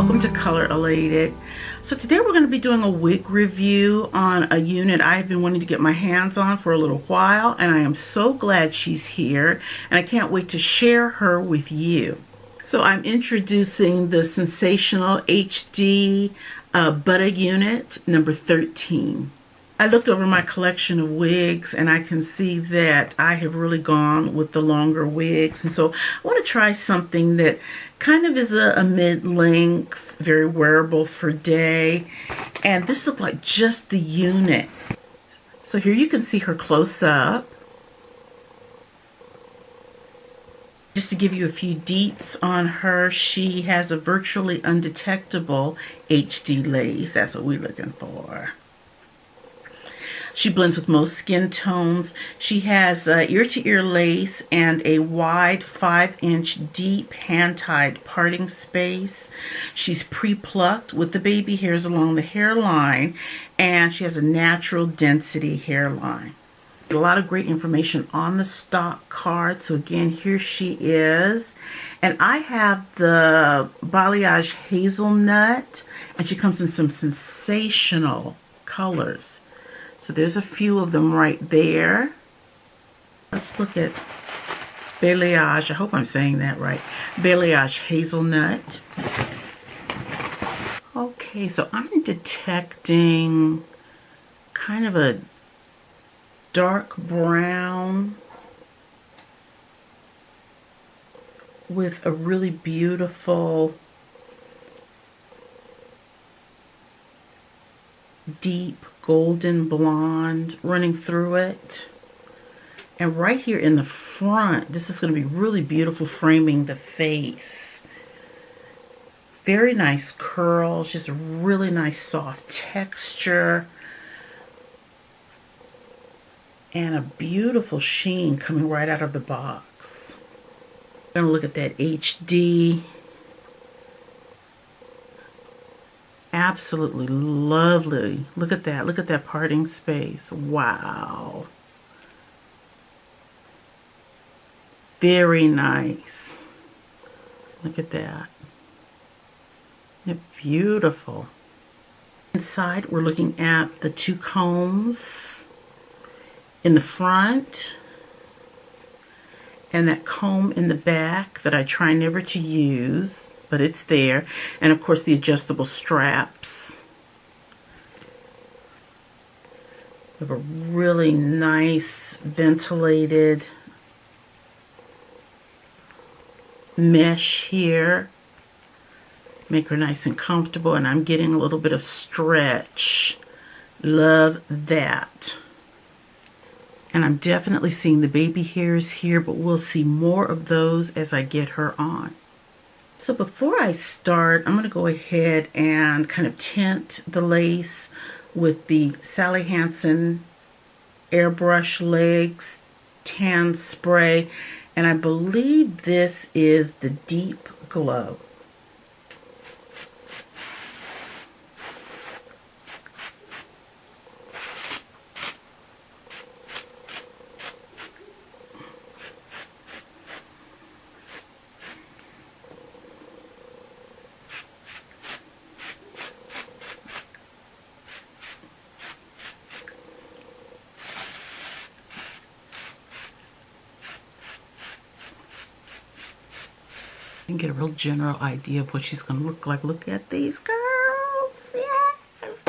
welcome to Color Elated. So today we're going to be doing a wig review on a unit I've been wanting to get my hands on for a little while, and I am so glad she's here, and I can't wait to share her with you. So I'm introducing the Sensational HD Butta unit number 13. I looked over my collection of wigs and I can see that I have really gone with the longer wigs, and so I want to try something that kind of is a mid-length, very wearable for day, and this looked like just the unit. So here you can see her close up. Just to give you a few deets on her, she has a virtually undetectable HD lace. That's what we're looking for. She blends with most skin tones. She has ear-to-ear lace and a wide 5-inch deep hand-tied parting space. She's pre-plucked with the baby hairs along the hairline, and she has a natural density hairline. A lot of great information on the stock card. So again, here she is. And I have the balayage hazelnut, and she comes in some sensational colors. So there's a few of them right there. Let's look at balayage. I hope I'm saying that right. Balayage hazelnut. Okay, so I'm detecting kind of a dark brown with a really beautiful deep golden blonde running through it. And right here in the front, this is going to be really beautiful, framing the face. Very nice curls, just a really nice soft texture, and a beautiful sheen coming right out of the box. I'm going to look at that HD. Absolutely lovely. Look at that. Look at that parting space. Wow. Very nice. Look at that. Isn't it beautiful? Inside, we're looking at the two combs in the front and that comb in the back that I try never to use, but it's there. And of course the adjustable straps. We have a really nice ventilated mesh here. Make her nice and comfortable, and I'm getting a little bit of stretch. Love that. And I'm definitely seeing the baby hairs here, but we'll see more of those as I get her on. So before I start, I'm going to go ahead and kind of tint the lace with the Sally Hansen Airbrush Legs Tan Spray. And I believe this is the Deep Glow. And get a real general idea of what she's going to look like. Look at these girls. Yes.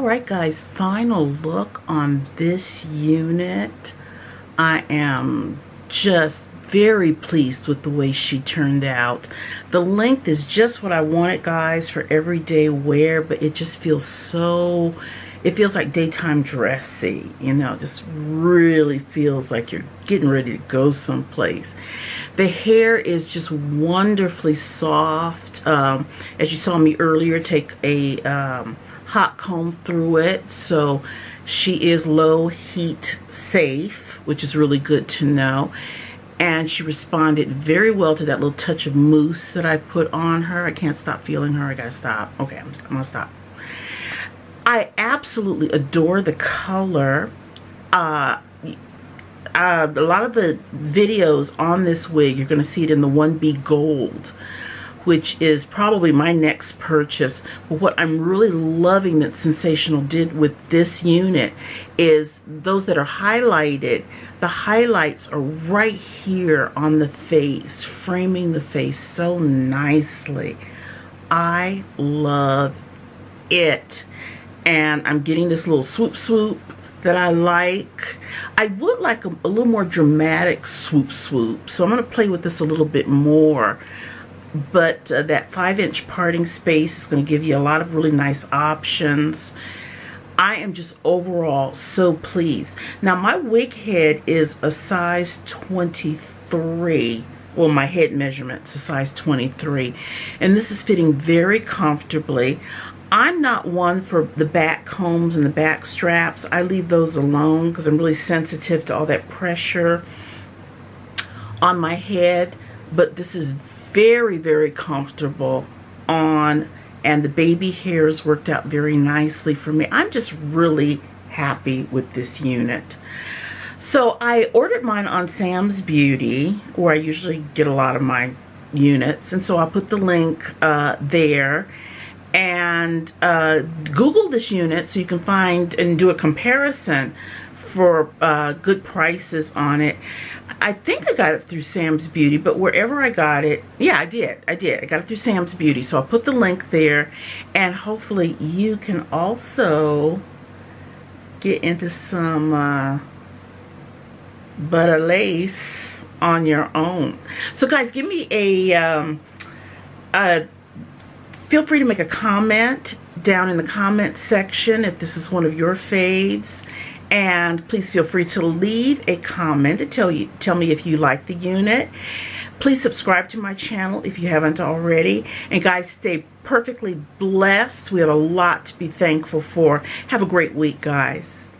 Alright guys, final look on this unit. I am just very pleased with the way she turned out. The length is just what I wanted, guys, for everyday wear, but it just feels so, it feels like daytime dressy, you know, just really feels like you're getting ready to go someplace. The hair is just wonderfully soft. As you saw me earlier take a hot comb through it, so she is low heat safe, which is really good to know. And she responded very well to that little touch of mousse that I put on her. I can't stop feeling her. I gotta stop. Okay, I'm gonna stop. I absolutely adore the color. A lot of the videos on this wig, you're gonna see it in the 1B gold, which is probably my next purchase. But what I'm really loving that Sensational did with this unit is those that are highlighted, the highlights are right here on the face, framing the face so nicely. I love it. And I'm getting this little swoop swoop that I like. I would like a little more dramatic swoop swoop, so I'm going to play with this a little bit more. But that 5-inch parting space is going to give you a lot of really nice options. I am just overall so pleased. Now my wig head is a size 23. Well, my head measurement's a size 23. And this is fitting very comfortably. I'm not one for the back combs and the back straps. I leave those alone because I'm really sensitive to all that pressure on my head. But this is very, very comfortable on, and the baby hairs worked out very nicely for me. I'm just really happy with this unit. So I ordered mine on Sam's Beauty, where I usually get a lot of my units, and so I'll put the link there. And Google this unit so you can find and do a comparison for good prices on it. I think I got it through Sam's Beauty, but wherever I got it, yeah, I did. I got it through Sam's Beauty. So I'll put the link there, and hopefully you can also get into some butter lace on your own. So guys, give me a feel free to make a comment down in the comment section if this is one of your faves. And please feel free to leave a comment to tell me if you like the unit. Please subscribe to my channel if you haven't already. And guys, stay perfectly blessed. We have a lot to be thankful for. Have a great week, guys.